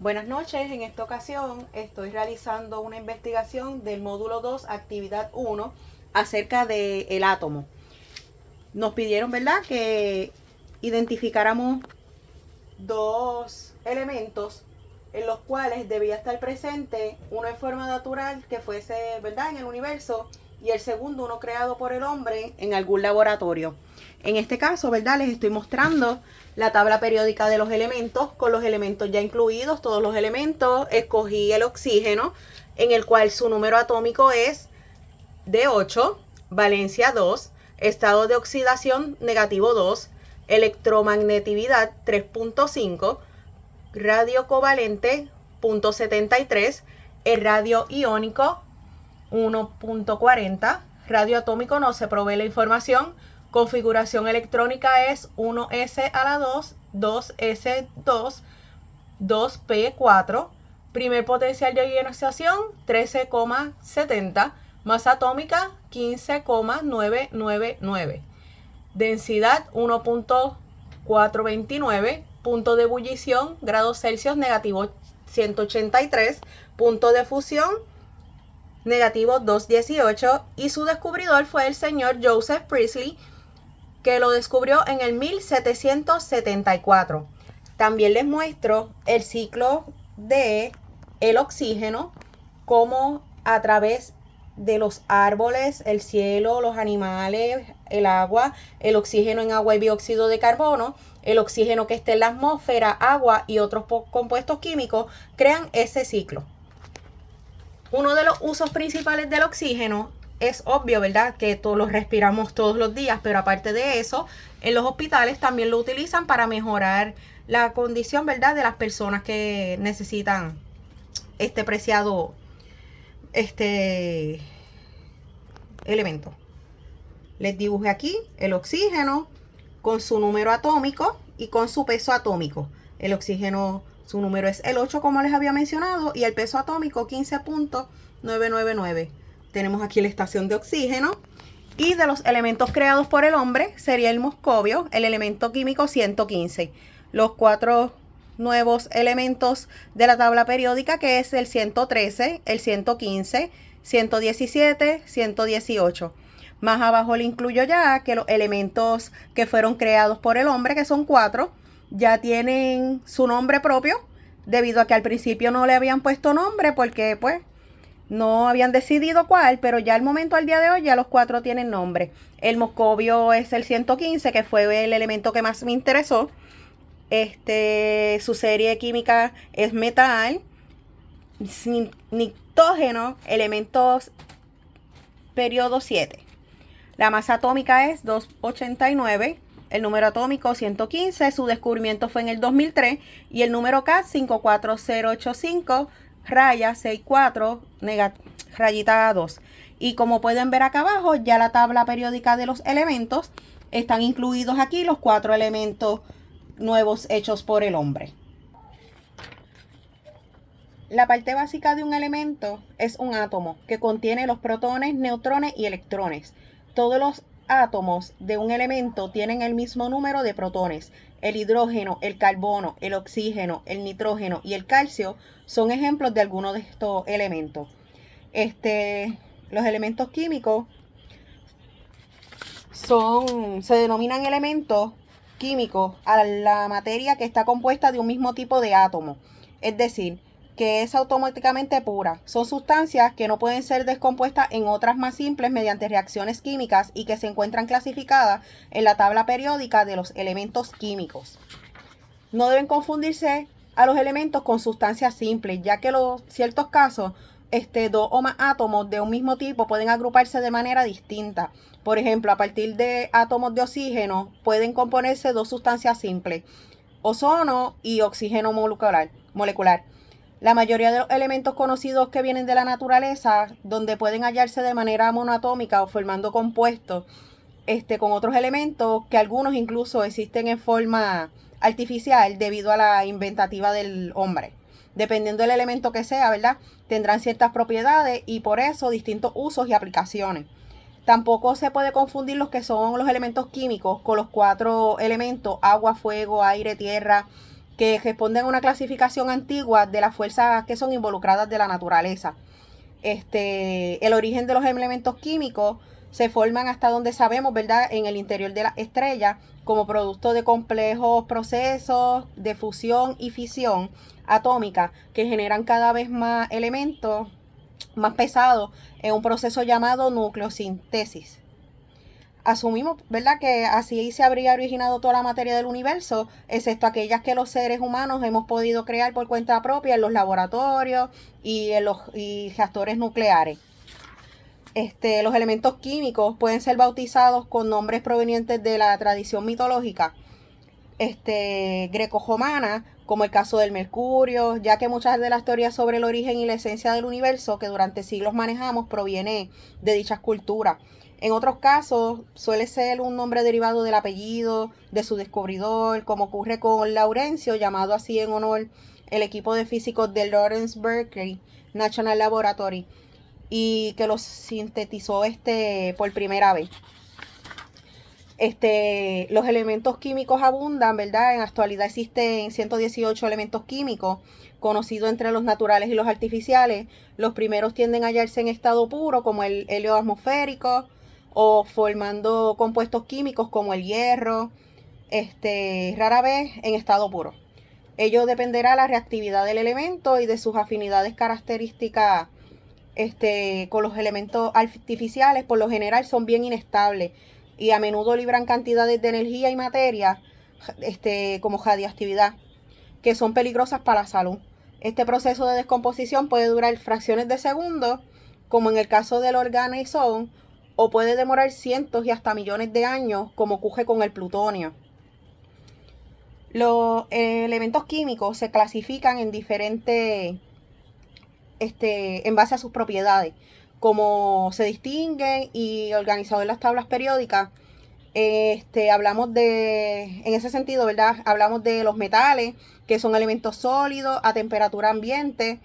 Buenas noches, en esta ocasión estoy realizando una investigación del módulo 2, actividad 1, acerca del átomo. Nos pidieron, ¿verdad?, que identificáramos dos elementos en los cuales debía estar presente uno en forma natural que fuese, ¿verdad?, en el universo, y el segundo uno creado por el hombre en algún laboratorio. En este caso, ¿verdad?, les estoy mostrando la tabla periódica de los elementos con los elementos ya incluidos, todos los elementos. Escogí el oxígeno, en el cual su número atómico es de 8, valencia 2, estado de oxidación negativo 2, electromagnetividad 3.5, radio covalente 0.73, el radio iónico 1.40, radio atómico no se provee la información, configuración electrónica es 1s a la 2, 2s2, 2p4, primer potencial de ionización 13,70, masa atómica 15,999, densidad 1.429, punto de ebullición grados Celsius negativo 183, punto de fusión negativo 218, y su descubridor fue el señor Joseph Priestley, que lo descubrió en el 1774. También les muestro el ciclo de el oxígeno, como a través de los árboles, el cielo, los animales, el agua, el oxígeno en agua y dióxido de carbono, el oxígeno que está en la atmósfera, agua y otros compuestos químicos crean ese ciclo. Uno de los usos principales del oxígeno es obvio, ¿verdad?, que todos lo respiramos todos los días, pero aparte de eso, en los hospitales también lo utilizan para mejorar la condición, ¿verdad?, de las personas que necesitan este preciado elemento. Les dibujé aquí el oxígeno con su número atómico y con su peso atómico. El oxígeno, su número es el 8, como les había mencionado, y el peso atómico 15.999. Tenemos aquí la estación de oxígeno. Y de los elementos creados por el hombre sería el moscovio, el elemento químico 115. Los 4 nuevos elementos de la tabla periódica, que es el 113, el 115, 117, 118. Más abajo le incluyo ya que los elementos que fueron creados por el hombre, que son 4, ya tienen su nombre propio, debido a que al principio no le habían puesto nombre porque pues no habían decidido cuál, pero ya al momento, al día de hoy, ya los 4 tienen nombre. El moscovio es el 115, que fue el elemento que más me interesó. Su serie química es metal. Nitrógeno, elementos periodo 7. La masa atómica es 289, el número atómico 115, su descubrimiento fue en el 2003, y el número K 54085, raya 64, rayita 2. Y como pueden ver acá abajo, ya la tabla periódica de los elementos, están incluidos aquí los 4 elementos nuevos hechos por el hombre. La parte básica de un elemento es un átomo que contiene los protones, neutrones y electrones. Todos los átomos de un elemento tienen el mismo número de protones. El hidrógeno, el carbono, el oxígeno, el nitrógeno y el calcio son ejemplos de algunos de estos elementos. Los elementos químicos se denominan elementos químicos a la materia que está compuesta de un mismo tipo de átomo. Es decir, que es automáticamente pura. Son sustancias que no pueden ser descompuestas en otras más simples mediante reacciones químicas y que se encuentran clasificadas en la tabla periódica de los elementos químicos. No deben confundirse a los elementos con sustancias simples, ya que en ciertos casos, 2 o más átomos de un mismo tipo pueden agruparse de manera distinta. Por ejemplo, a partir de átomos de oxígeno pueden componerse 2 sustancias simples, ozono y oxígeno molecular. La mayoría de los elementos conocidos que vienen de la naturaleza, donde pueden hallarse de manera monoatómica o formando compuestos con otros elementos, que algunos incluso existen en forma artificial debido a la inventativa del hombre. Dependiendo del elemento que sea, ¿verdad?, tendrán ciertas propiedades y por eso distintos usos y aplicaciones. Tampoco se puede confundir los que son los elementos químicos con los 4 elementos: agua, fuego, aire, tierra, que responden a una clasificación antigua de las fuerzas que son involucradas de la naturaleza. El origen de los elementos químicos se forman hasta donde sabemos, ¿verdad?, en el interior de la estrella como producto de complejos procesos de fusión y fisión atómica que generan cada vez más elementos más pesados en un proceso llamado nucleosíntesis. Asumimos, ¿verdad?, que así se habría originado toda la materia del universo, excepto aquellas que los seres humanos hemos podido crear por cuenta propia en los laboratorios y en los reactores nucleares. Los elementos químicos pueden ser bautizados con nombres provenientes de la tradición mitológica greco-romana, como el caso del mercurio, ya que muchas de las teorías sobre el origen y la esencia del universo que durante siglos manejamos proviene de dichas culturas. En otros casos suele ser un nombre derivado del apellido de su descubridor, como ocurre con Laurencio, llamado así en honor el equipo de físicos del Lawrence Berkeley National Laboratory, y que los sintetizó por primera vez. Los elementos químicos abundan, ¿verdad? En la actualidad existen 118 elementos químicos conocidos entre los naturales y los artificiales. Los primeros tienden a hallarse en estado puro, como el helio atmosférico, o formando compuestos químicos como el hierro, rara vez en estado puro. Ello dependerá de la reactividad del elemento y de sus afinidades características con los elementos artificiales. Por lo general son bien inestables y a menudo libran cantidades de energía y materia como radiactividad que son peligrosas para la salud. Este proceso de descomposición puede durar fracciones de segundos, como en el caso del organezón, o puede demorar cientos y hasta millones de años, como ocurre con el plutonio. Los elementos químicos se clasifican en diferentes en base a sus propiedades, como se distinguen y organizados en las tablas periódicas. En ese sentido, ¿verdad? Hablamos de los metales, que son elementos sólidos a temperatura ambiente,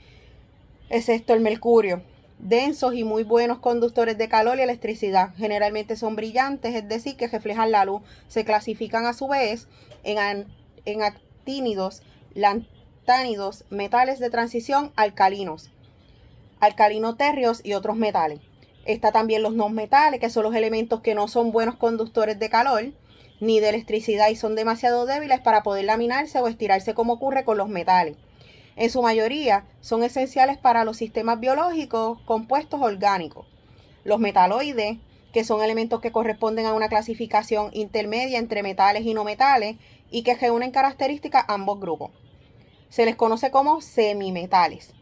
excepto el mercurio, densos y muy buenos conductores de calor y electricidad. Generalmente son brillantes, es decir, que reflejan la luz. Se clasifican a su vez en actínidos, lantánidos, metales de transición alcalinos, alcalino-térreos y otros metales. Está también los no metales, que son los elementos que no son buenos conductores de calor ni de electricidad y son demasiado débiles para poder laminarse o estirarse, como ocurre con los metales. En su mayoría son esenciales para los sistemas biológicos compuestos orgánicos. Los metaloides, que son elementos que corresponden a una clasificación intermedia entre metales y no metales y que reúnen características ambos grupos. Se les conoce como semimetales.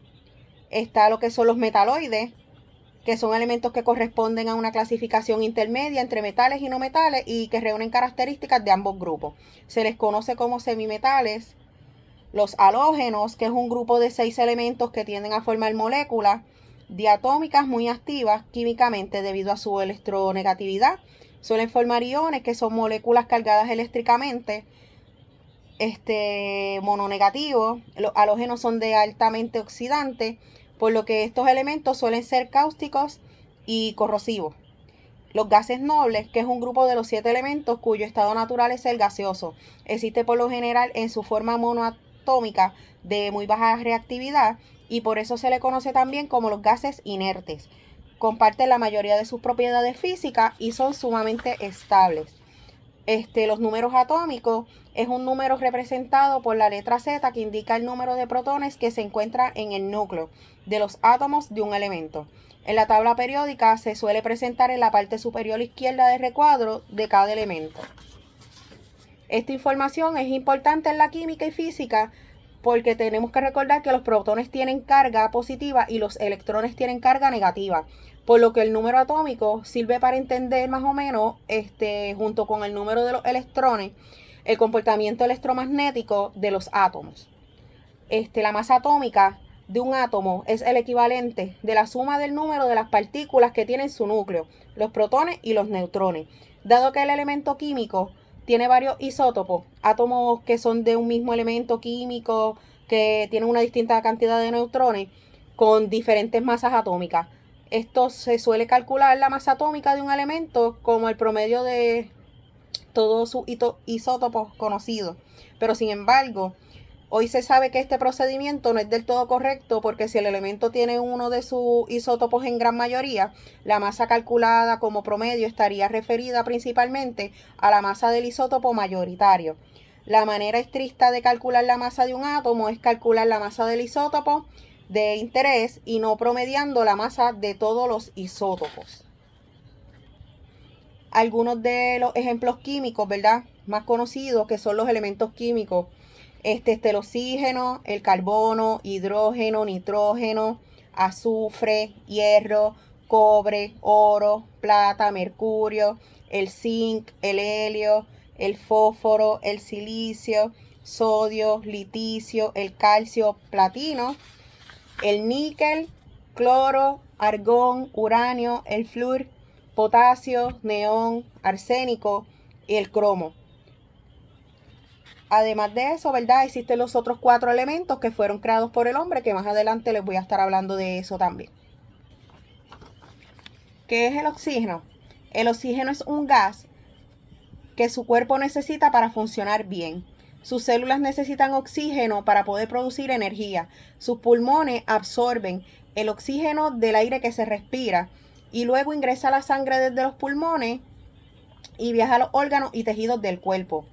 Está lo que son los metaloides, que son elementos que corresponden a una clasificación intermedia entre metales y no metales y que reúnen características de ambos grupos. Se les conoce como semimetales. Los halógenos, que es un grupo de 6 elementos que tienden a formar moléculas diatómicas muy activas químicamente debido a su electronegatividad. Suelen formar iones, que son moléculas cargadas eléctricamente, mononegativos. Los halógenos son de altamente oxidante, por lo que estos elementos suelen ser cáusticos y corrosivos. Los gases nobles, que es un grupo de los 7 elementos cuyo estado natural es el gaseoso, existe por lo general en su forma monoatómica de muy baja reactividad y por eso se le conoce también como los gases inertes. Comparten la mayoría de sus propiedades físicas y son sumamente estables. Los números atómicos es un número representado por la letra Z que indica el número de protones que se encuentra en el núcleo de los átomos de un elemento. En la tabla periódica se suele presentar en la parte superior izquierda del recuadro de cada elemento. Esta información es importante en la química y física porque tenemos que recordar que los protones tienen carga positiva y los electrones tienen carga negativa, por lo que el número atómico sirve para entender más o menos, junto con el número de los electrones, el comportamiento electromagnético de los átomos. La masa atómica de un átomo es el equivalente de la suma del número de las partículas que tienen su núcleo, los protones y los neutrones. Dado que el elemento químico tiene varios isótopos, átomos que son de un mismo elemento químico que tienen una distinta cantidad de neutrones con diferentes masas atómicas. Esto se suele calcular la masa atómica de un elemento como el promedio de todos sus isótopos conocidos. Pero sin embargo, Hoy se sabe que este procedimiento no es del todo correcto porque si el elemento tiene uno de sus isótopos en gran mayoría, la masa calculada como promedio estaría referida principalmente a la masa del isótopo mayoritario. La manera estricta de calcular la masa de un átomo es calcular la masa del isótopo de interés y no promediando la masa de todos los isótopos. Algunos de los ejemplos químicos, ¿verdad?, más conocidos, que son los elementos químicos. El oxígeno, el carbono, hidrógeno, nitrógeno, azufre, hierro, cobre, oro, plata, mercurio, el zinc, el helio, el fósforo, el silicio, sodio, liticio, el calcio, platino, el níquel, cloro, argón, uranio, el flúor, potasio, neón, arsénico y el cromo. Además de eso, ¿verdad?, existen los otros 4 elementos que fueron creados por el hombre, que más adelante les voy a estar hablando de eso también. ¿Qué es el oxígeno? El oxígeno es un gas que su cuerpo necesita para funcionar bien. Sus células necesitan oxígeno para poder producir energía. Sus pulmones absorben el oxígeno del aire que se respira y luego ingresa a la sangre desde los pulmones y viaja a los órganos y tejidos del cuerpo.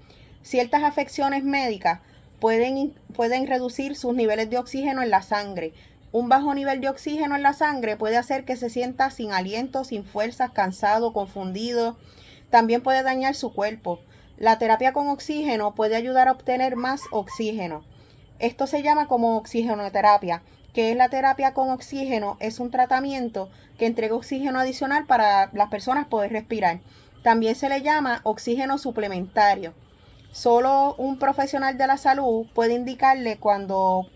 Ciertas afecciones médicas pueden reducir sus niveles de oxígeno en la sangre. Un bajo nivel de oxígeno en la sangre puede hacer que se sienta sin aliento, sin fuerzas, cansado, confundido. También puede dañar su cuerpo. La terapia con oxígeno puede ayudar a obtener más oxígeno. Esto se llama como oxigenoterapia. ¿Qué es la terapia con oxígeno? Es un tratamiento que entrega oxígeno adicional para las personas poder respirar. También se le llama oxígeno suplementario. Solo un profesional de la salud puede indicarle cuando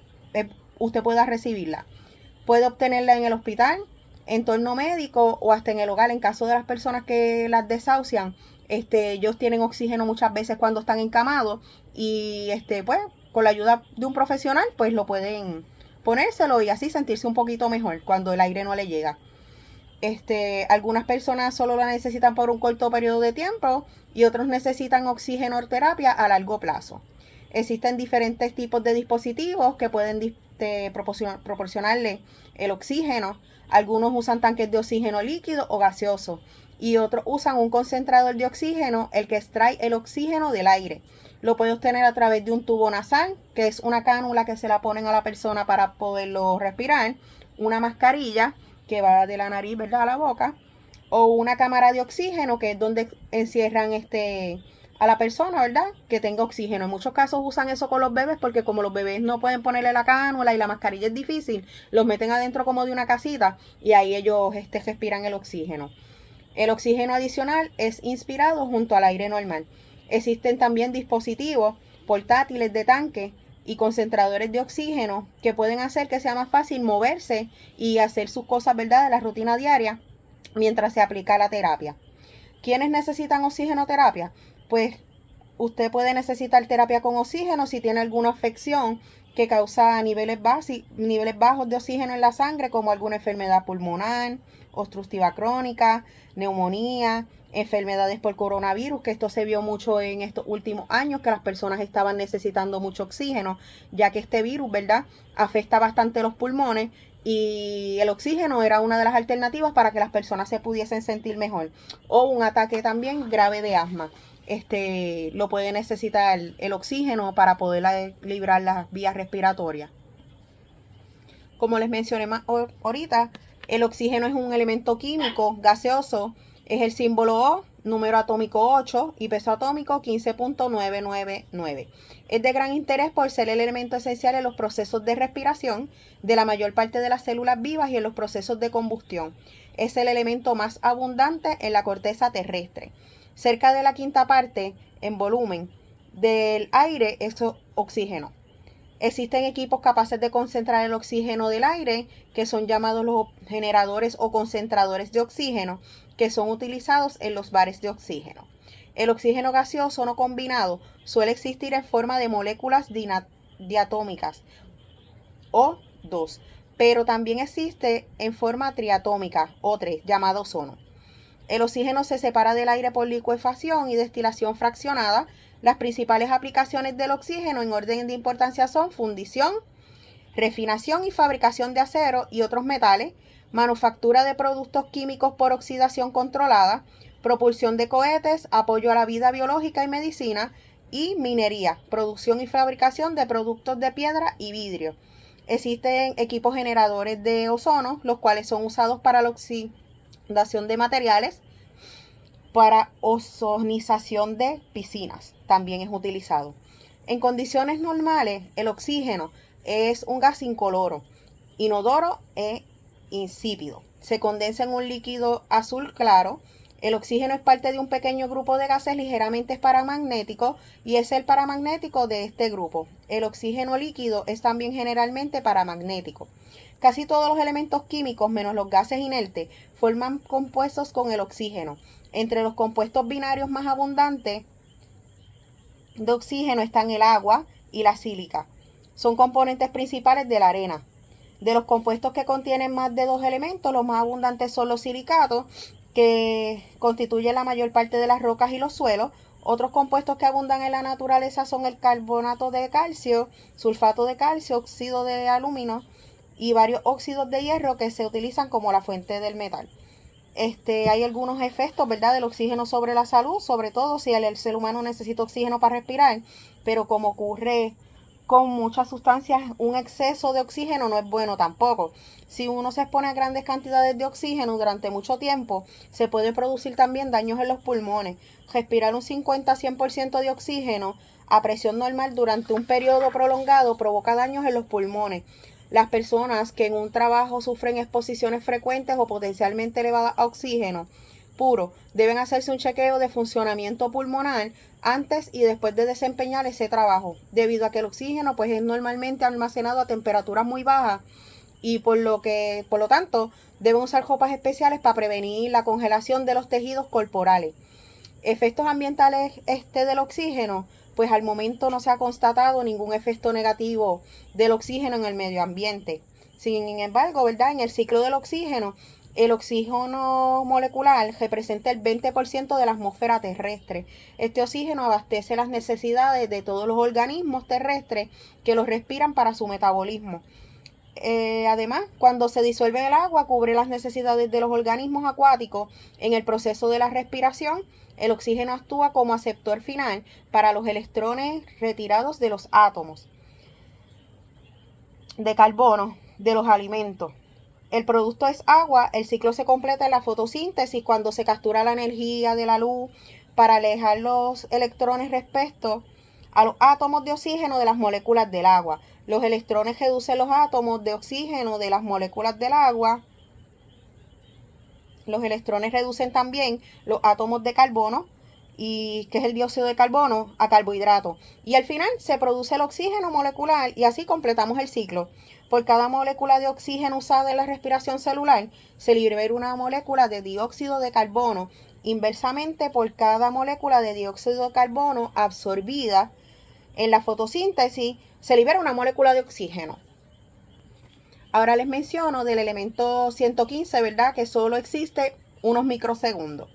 usted pueda recibirla. Puede obtenerla en el hospital, entorno médico o hasta en el hogar en caso de las personas que las desahucian. Ellos tienen oxígeno muchas veces cuando están encamados y pues con la ayuda de un profesional pues lo pueden ponérselo y así sentirse un poquito mejor cuando el aire no le llega. Algunas personas solo la necesitan por un corto periodo de tiempo y otros necesitan oxigenoterapia a largo plazo. Existen diferentes tipos de dispositivos que pueden proporcionarle el oxígeno. Algunos usan tanques de oxígeno líquido o gaseoso y otros usan un concentrador de oxígeno, el que extrae el oxígeno del aire. Lo puede obtener a través de un tubo nasal, que es una cánula que se la ponen a la persona para poderlo respirar, una mascarilla que va de la nariz, ¿verdad?, a la boca, o una cámara de oxígeno, que es donde encierran a la persona, ¿verdad?, que tenga oxígeno. En muchos casos usan eso con los bebés porque como los bebés no pueden ponerle la cánula y la mascarilla es difícil, los meten adentro como de una casita y ahí ellos respiran el oxígeno. El oxígeno adicional es inspirado junto al aire normal. Existen también dispositivos portátiles de tanque y concentradores de oxígeno que pueden hacer que sea más fácil moverse y hacer sus cosas, ¿verdad?, de la rutina diaria mientras se aplica la terapia. ¿Quiénes necesitan oxigenoterapia? Pues usted puede necesitar terapia con oxígeno si tiene alguna afección que causa niveles bajos de oxígeno en la sangre, como alguna enfermedad pulmonar, obstructiva crónica, neumonía, enfermedades por coronavirus, que esto se vio mucho en estos últimos años, que las personas estaban necesitando mucho oxígeno, ya que este virus, ¿verdad?, afecta bastante los pulmones y el oxígeno era una de las alternativas para que las personas se pudiesen sentir mejor. O un ataque también grave de asma. Lo puede necesitar el oxígeno para poder librar las vías respiratorias. Como les mencioné más ahorita, el oxígeno es un elemento químico gaseoso, es el símbolo O, número atómico 8 y peso atómico 15.999. Es de gran interés por ser el elemento esencial en los procesos de respiración de la mayor parte de las células vivas y en los procesos de combustión. Es el elemento más abundante en la corteza terrestre. Cerca de la quinta parte en volumen del aire es oxígeno. Existen equipos capaces de concentrar el oxígeno del aire, que son llamados los generadores o concentradores de oxígeno, que son utilizados en los bares de oxígeno. El oxígeno gaseoso no combinado suele existir en forma de moléculas diatómicas o 2, pero también existe en forma triatómica o 3, llamado ozono. El oxígeno se separa del aire por licuefacción y destilación fraccionada. Las principales aplicaciones del oxígeno en orden de importancia son fundición, refinación y fabricación de acero y otros metales, manufactura de productos químicos por oxidación controlada, propulsión de cohetes, apoyo a la vida biológica y medicina, y minería, producción y fabricación de productos de piedra y vidrio. Existen equipos generadores de ozono, los cuales son usados para la oxidación de materiales, para ozonización de piscinas, también es utilizado. En condiciones normales, el oxígeno es un gas incoloro, inodoro e insípido. Se condensa en un líquido azul claro. El oxígeno es parte de un pequeño grupo de gases ligeramente paramagnéticos y es el paramagnético de este grupo. El oxígeno líquido es también generalmente paramagnético. Casi todos los elementos químicos, menos los gases inertes, forman compuestos con el oxígeno. Entre los compuestos binarios más abundantes de oxígeno están el agua y la sílica. Son componentes principales de la arena. De los compuestos que contienen más de dos elementos, los más abundantes son los silicatos, que constituyen la mayor parte de las rocas y los suelos. Otros compuestos que abundan en la naturaleza son el carbonato de calcio, sulfato de calcio, óxido de aluminio y varios óxidos de hierro que se utilizan como la fuente del metal. Hay algunos efectos, ¿verdad?, del oxígeno sobre la salud, sobre todo si el ser humano necesita oxígeno para respirar, pero como ocurre con muchas sustancias, un exceso de oxígeno no es bueno tampoco. Si uno se expone a grandes cantidades de oxígeno durante mucho tiempo, se puede producir también daños en los pulmones. Respirar un 50-100% de oxígeno a presión normal durante un periodo prolongado provoca daños en los pulmones. Las personas que en un trabajo sufren exposiciones frecuentes o potencialmente elevadas a oxígeno puro deben hacerse un chequeo de funcionamiento pulmonar antes y después de desempeñar ese trabajo, debido a que el oxígeno pues es normalmente almacenado a temperaturas muy bajas y por lo tanto deben usar ropas especiales para prevenir la congelación de los tejidos corporales. Efectos ambientales del oxígeno, pues al momento no se ha constatado ningún efecto negativo del oxígeno en el medio ambiente. Sin embargo, ¿verdad?, en el ciclo del oxígeno, el oxígeno molecular representa el 20% de la atmósfera terrestre. Este oxígeno abastece las necesidades de todos los organismos terrestres que los respiran para su metabolismo. Además, cuando se disuelve el agua, cubre las necesidades de los organismos acuáticos. En el proceso de la respiración, el oxígeno actúa como aceptor final para los electrones retirados de los átomos de carbono de los alimentos. El producto es agua. El ciclo se completa en la fotosíntesis, cuando se captura la energía de la luz para alejar los electrones respecto a los átomos de oxígeno de las moléculas del agua. Los electrones reducen los átomos de oxígeno de las moléculas del agua. Los electrones reducen también los átomos de carbono, y que es el dióxido de carbono, a carbohidratos. Y al final se produce el oxígeno molecular y así completamos el ciclo. Por cada molécula de oxígeno usada en la respiración celular, se libera una molécula de dióxido de carbono. Inversamente, por cada molécula de dióxido de carbono absorbida en la fotosíntesis, se libera una molécula de oxígeno. Ahora les menciono del elemento 115, ¿verdad?, que solo existe unos microsegundos.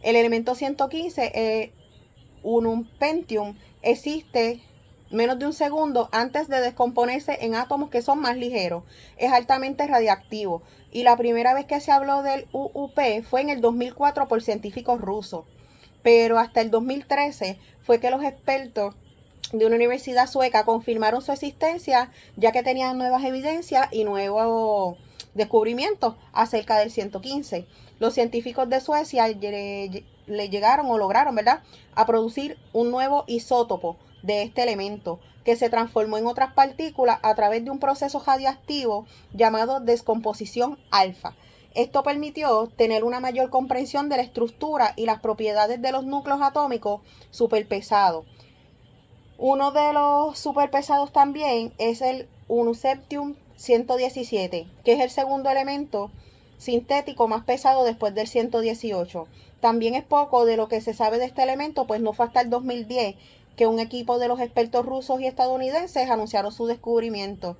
El elemento 115, un pentium, existe menos de un segundo antes de descomponerse en átomos que son más ligeros. Es altamente radiactivo. Y la primera vez que se habló del UUP fue en el 2004 por científicos rusos. Pero hasta el 2013 fue que los expertos de una universidad sueca confirmaron su existencia, ya que tenían nuevas evidencias y nuevos descubrimientos acerca del 115. Los científicos de Suecia le llegaron o lograron, ¿verdad?, a producir un nuevo isótopo de este elemento que se transformó en otras partículas a través de un proceso radiactivo llamado descomposición alfa. Esto permitió tener una mayor comprensión de la estructura y las propiedades de los núcleos atómicos superpesados. Uno de los superpesados también es el Unuseptium 117, que es el segundo elemento sintético más pesado después del 118. También es poco de lo que se sabe de este elemento, pues no fue hasta el 2010 que un equipo de los expertos rusos y estadounidenses anunciaron su descubrimiento.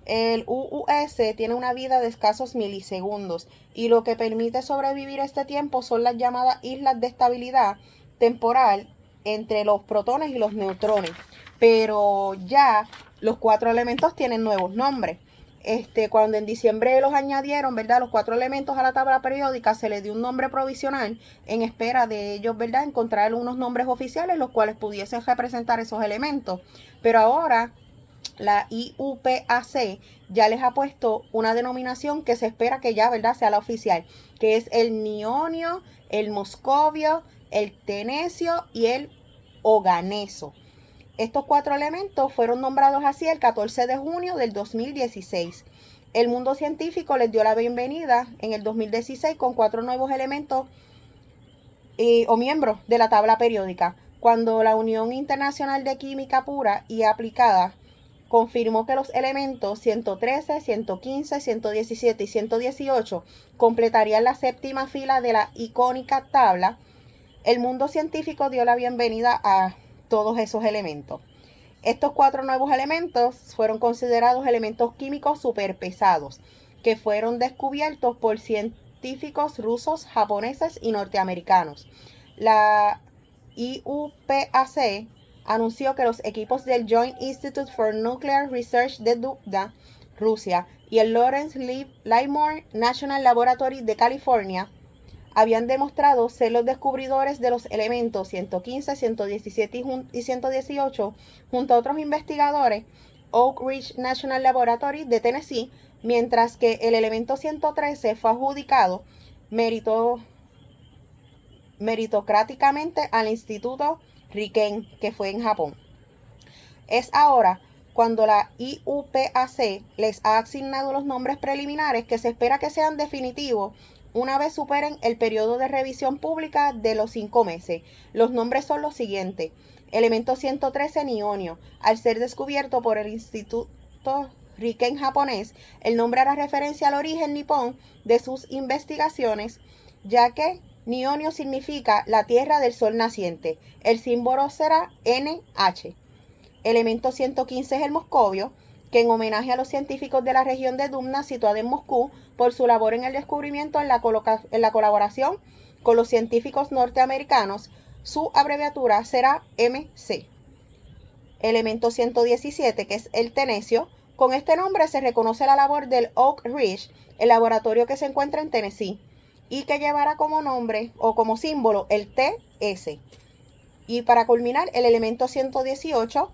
El UUS tiene una vida de escasos milisegundos y lo que permite sobrevivir este tiempo son las llamadas islas de estabilidad temporal entre los protones y los neutrones. Pero ya los 4 elementos tienen nuevos nombres. Cuando en diciembre los añadieron, ¿verdad? Los 4 elementos a la tabla periódica, se les dio un nombre provisional en espera de ellos, ¿verdad? Encontrar unos nombres oficiales los cuales pudiesen representar esos elementos. Pero ahora la IUPAC ya les ha puesto una denominación que se espera que ya, ¿verdad?, sea la oficial, que es el nionio, el moscovio, el tenesio y el oganeso. Estos 4 elementos fueron nombrados así el 14 de junio del 2016. El mundo científico les dio la bienvenida en el 2016 con 4 nuevos elementos o miembros de la tabla periódica, cuando la Unión Internacional de Química Pura y Aplicada confirmó que los elementos 113, 115, 117 y 118 completarían la séptima fila de la icónica tabla. El mundo científico dio la bienvenida a todos esos elementos. Estos 4 nuevos elementos fueron considerados elementos químicos superpesados, que fueron descubiertos por científicos rusos, japoneses y norteamericanos. La IUPAC anunció que los equipos del Joint Institute for Nuclear Research de Dubna, Rusia, y el Lawrence Livermore National Laboratory de California habían demostrado ser los descubridores de los elementos 115, 117 y 118 junto a otros investigadores Oak Ridge National Laboratory de Tennessee, mientras que el elemento 113 fue adjudicado meritocráticamente al Instituto Riken, que fue en Japón. Es ahora cuando la IUPAC les ha asignado los nombres preliminares que se espera que sean definitivos una vez superen el periodo de revisión pública de los 5 meses. Los nombres son los siguientes. Elemento 113 nionio. Al ser descubierto por el Instituto Riken japonés, el nombre hará referencia al origen nipón de sus investigaciones, ya que nionio significa la tierra del sol naciente. El símbolo será NH. Elemento 115 es el moscovio, que en homenaje a los científicos de la región de Dubna, situada en Moscú, por su labor en el descubrimiento en la colaboración con los científicos norteamericanos, su abreviatura será MC. Elemento 117, que es el tenesio. Con este nombre se reconoce la labor del Oak Ridge, el laboratorio que se encuentra en Tennessee, y que llevará como nombre o como símbolo el TS. Y para culminar, el elemento 118,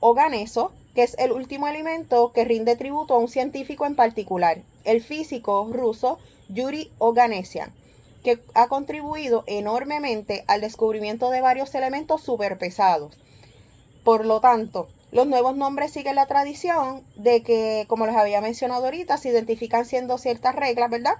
oganeso, que es el último elemento que rinde tributo a un científico en particular, el físico ruso Yuri Oganesian, que ha contribuido enormemente al descubrimiento de varios elementos superpesados. Por lo tanto, los nuevos nombres siguen la tradición de que, como les había mencionado ahorita, se identifican siendo ciertas reglas, ¿verdad?,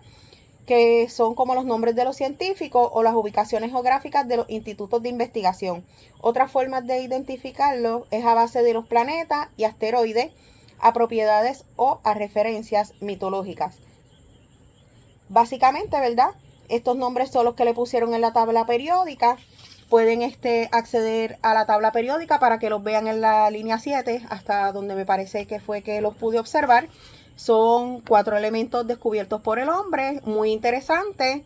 que son como los nombres de los científicos o las ubicaciones geográficas de los institutos de investigación. Otras formas de identificarlos es a base de los planetas y asteroides, a propiedades o a referencias mitológicas. Básicamente, ¿verdad?, estos nombres son los que le pusieron en la tabla periódica. Pueden acceder a la tabla periódica para que los vean en la línea 7, hasta donde me parece que fue que los pude observar. Son 4 elementos descubiertos por el hombre, muy interesantes.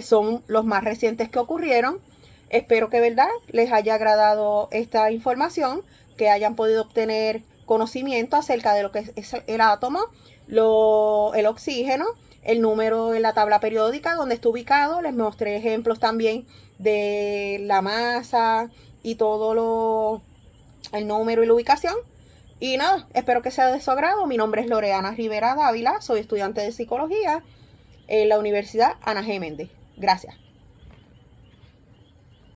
Son los más recientes que ocurrieron. Espero que, ¿verdad?, les haya agradado esta información, que hayan podido obtener conocimiento acerca de lo que es el átomo, el oxígeno, el número en la tabla periódica donde está ubicado. Les mostré ejemplos también de la masa y todo el número y la ubicación. Y nada, espero que sea de su agrado. Mi nombre es Loreana Rivera Dávila, soy estudiante de psicología en la Universidad Ana G. Méndez. Gracias.